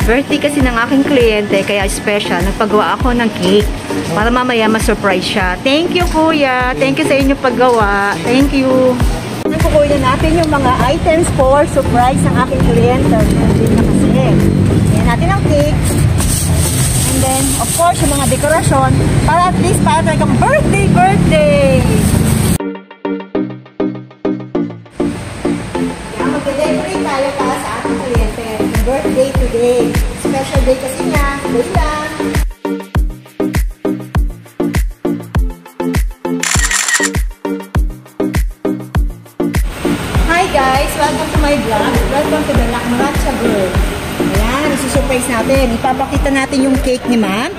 Birthday kasi ng aking kliyente, kaya special. Nagpagawa ako ng cake para mamaya ma-surprise siya. Thank you, Kuya. Thank you sa inyong paggawa. Thank you. Nakukuha na natin yung mga items for surprise ng aking kliyente. Birthday na kasi. Yan natin ang cake. And then, of course, yung mga dekorasyon para at least para talagang birthday! Kaya mag-delivery tayo para sa ating kliyente. Birthday today. Special day kasi niya. Day lang. Hi guys! Welcome to my vlog. Welcome to the Lakmaracha Girl. Ayan, isusurprise natin. Ipapakita natin yung cake ni ma'am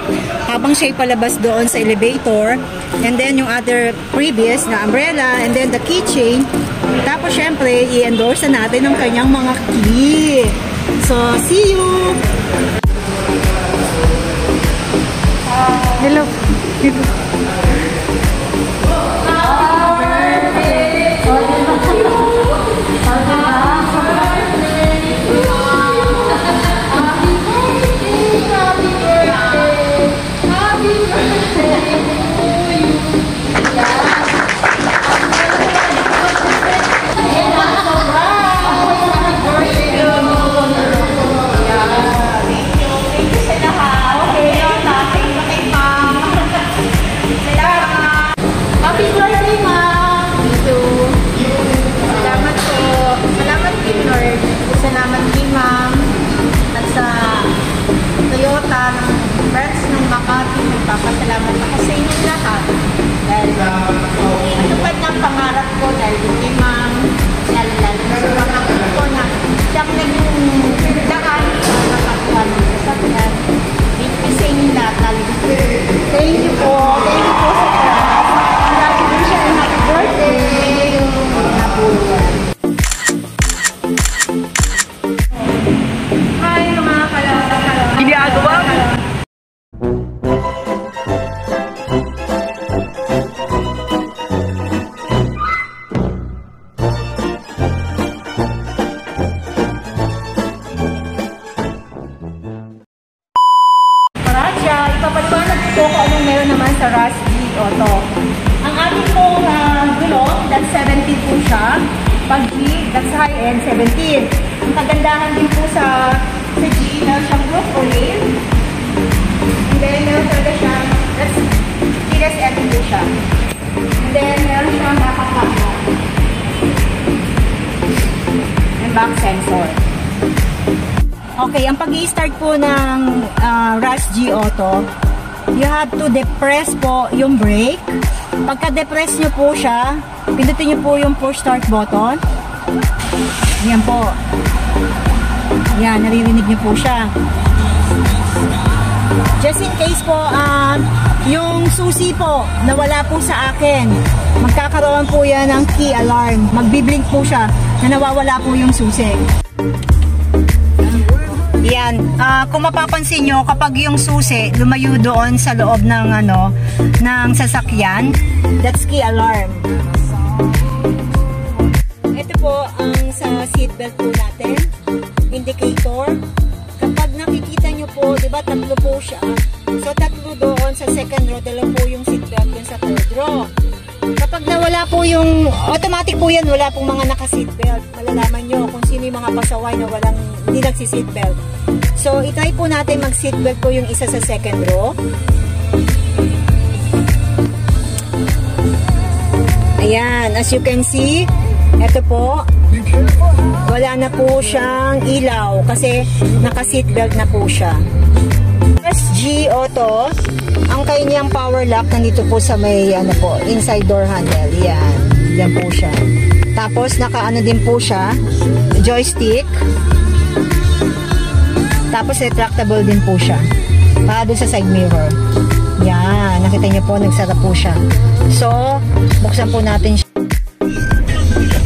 habang siya'y palabas doon sa elevator. And then yung other previous na umbrella. And then the keychain. Tapos syempre, i-endorse na natin ang kanyang mga key. So, see you! Hello! Papasalamat ako sa inyong lahat dahil matupad ng pangarap ko dahil kay ma'am lalo sa mga ko na siyang naging daan na kapwa ng sasakyan. Thank you sa inyong lahat. Thank you po. Thank you po sa lahat. Lagi din siya ng happy birthday. Nabuhay. Hi mga kalawata. Ginagawa mo? Ipapaliwanag ko kung anong meron naman sa Rush G Auto. Ang ating pong gulong, that's 17 po siya. Pag G, that's high-end, 17. Ang kagandahan din po sa G, meron siyang roof o rail. And then, meron talaga siya, that's keyless entry po siya. And then, meron siyang backup and back sensor. Okay, ang pag-i-start po ng Rush G Auto, you have to depress po yung brake. Pagka-depress nyo po siya, pindutin nyo po yung push start button. Yan po. Yan, naririnig nyo po siya. Just in case po, yung susi po, nawala po sa akin, magkakaroon po yan ng key alarm. Magbiblink po siya na nawawala po yung susi. Yan, kung mapapansin nyo, kapag yung susi lumayo doon sa loob ng ng sasakyan, that's key alarm. Ito po ang sa seatbelt po natin, indicator. Kapag nakikita nyo po, di ba tatlo po siya. So tatlo doon sa second row, dalawa po yung seatbelt dun sa third row. Kapag nawala po yung, automatic po yan, wala pong mga naka-seatbelt. Malalaman nyo kung sino yung mga pasaway na hindi nagsi-seatbelt. So, itry po natin mag-seatbelt po yung isa sa second row. Ayan, as you can see, ito po, wala na po siyang ilaw kasi naka-seatbelt na po siya. SG Auto, ang kanyang power lock nandito po sa may inside door handle. Yan, yan po siya. Tapos naka din po siya, joystick. Tapos retractable din po siya. Para doon sa side mirror. Yan, nakita niyo po, nagsara po siya. So, buksan po natin siya.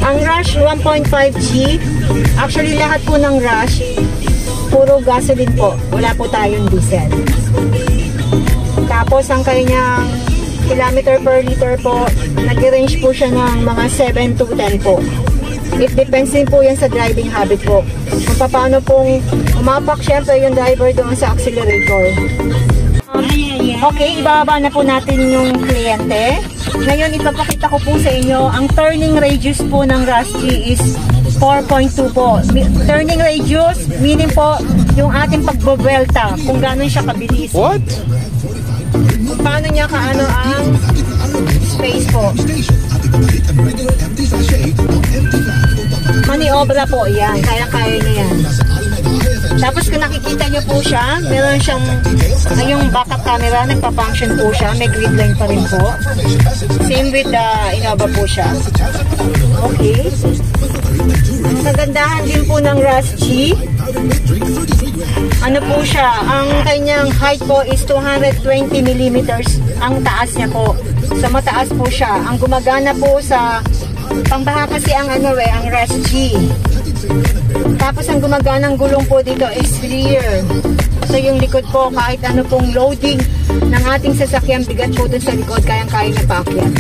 Ang Rush 1.5G, actually lahat po ng Rush, puro gasoline po. Wala po tayong diesel. Tapos ang kanyang kilometer per liter po, nag-range po siya ng mga 7 to 10 po. It depends din po yan sa driving habit po. Kung paano pong umapak syempre yung driver doon sa accelerator. Okay, ibababa na po natin yung kliyente. Ngayon, ipapakita ko po sa inyo, ang turning radius po ng Rusty is 4.2 po. Turning radius, meaning po, yung ating pagbabelta, kung gano'n siya kabilis. What? Kung paano niya kaano ang space po. Maniobra po, yan. Kaya-kaya niya yan. Tapos kung nakikita nyo po siya, meron siyang yung backup camera, nagpa-function po siya, may grid line pa rin po. Same with the Innova po siya. Okay. Ang kagandahan din po ng Rusty, ano po siya, ang kanyang height po is 220 millimeters, ang taas niya po. So mataas po siya. Ang gumagana po sa pangbaha kasi ang ang Rusty. Tapos ang gumaganang gulong po dito is rear. So yung likod po, kahit ano pong loading ng ating sasakyan, bigat po dun sa likod, kayang-kaya na paakyat.